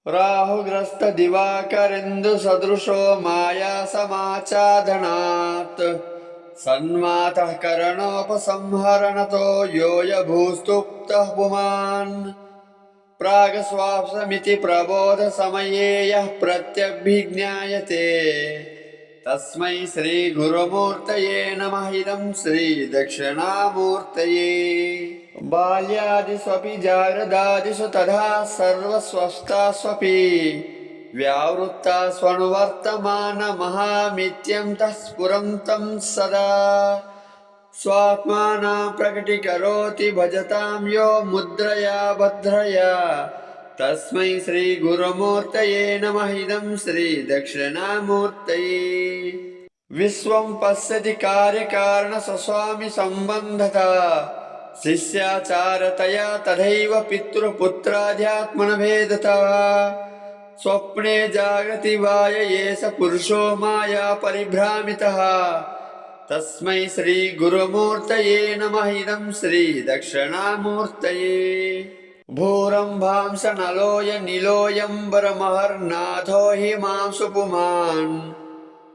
राहुग्रस्त दिवाकरेन्दु सदृशो माया समाचादनात् सन्मातः करणोपसंहरणतो योऽयभूस्तुप्तः पुमान् प्रागस्वाप्समिति प्रबोधसमये यः प्रत्यभिज्ञायते तस्मै श्रीगुरुमूर्तये नमः। इदं श्रीदक्षिणामूर्तये। बाल्यादिष्वपि जाग्रदादिषु तथा सर्वस्वस्थास्वपि व्यावृत्तास्वनुवर्तमानमहामित्यं तः स्फुरन्तं सदा स्वात्मानं प्रकटीकरोति भजतां यो मुद्रया भद्रया तस्मै श्रीगुरुमूर्तये नमः। इदं श्रीदक्षिणामूर्तये। विश्वं पश्यति कार्यकारणस्वस्वामि सम्बन्धता शिष्याचारतया तथैव पितृपुत्राध्यात्मनभेदता स्वप्ने जागृति वाय एष पुरुषो माया परिभ्रामितः तस्मै श्रीगुरुमूर्तये नमः। इदं श्रीदक्षिणामूर्तये। भूरम्भांश नलोय नीलोऽयम्बरमहर्नाथो हिमांशु पुमान्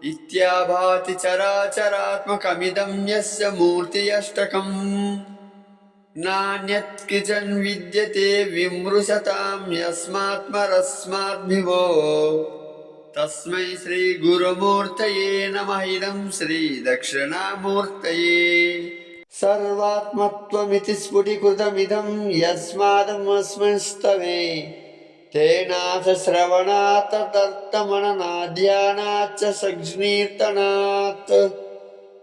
इत्याभाति चराचरात्मकमिदं यस्य मूर्तिरष्टकम् नान्यत् किञ्चन विद्यते विमृशतां यस्मात्परस्माद्विभो तस्मै श्रीगुरुमूर्तये नमः। इदं श्रीदक्षिणामूर्तये। सर्वात्मत्वमिति स्फुटीकृतमिदं यस्मादमस्मिंस्तवे तेनाथ श्रवणात् तदर्थमननाध्यानाच्च सज्ञीर्तनात्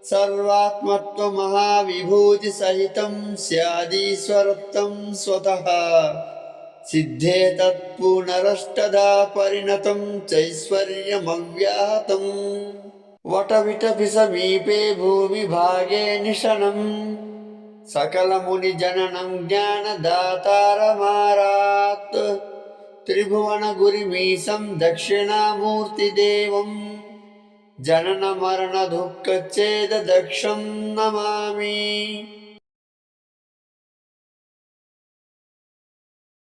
सर्वात्मत्वमहाविभूतिसहितं स्यादीश्वरत्वं स्वतः सिद्धे तत्पुनरष्टधा परिणतं चैश्वर्यमव्याहतम् वटविटपि समीपे भूमिभागे निशनं सकलमुनिजननं ज्ञानदातारमारात् त्रिभुवनगुरुमीशं दक्षिणामूर्तिदेवं जननमरणदुःखच्छेददक्षं नमामि।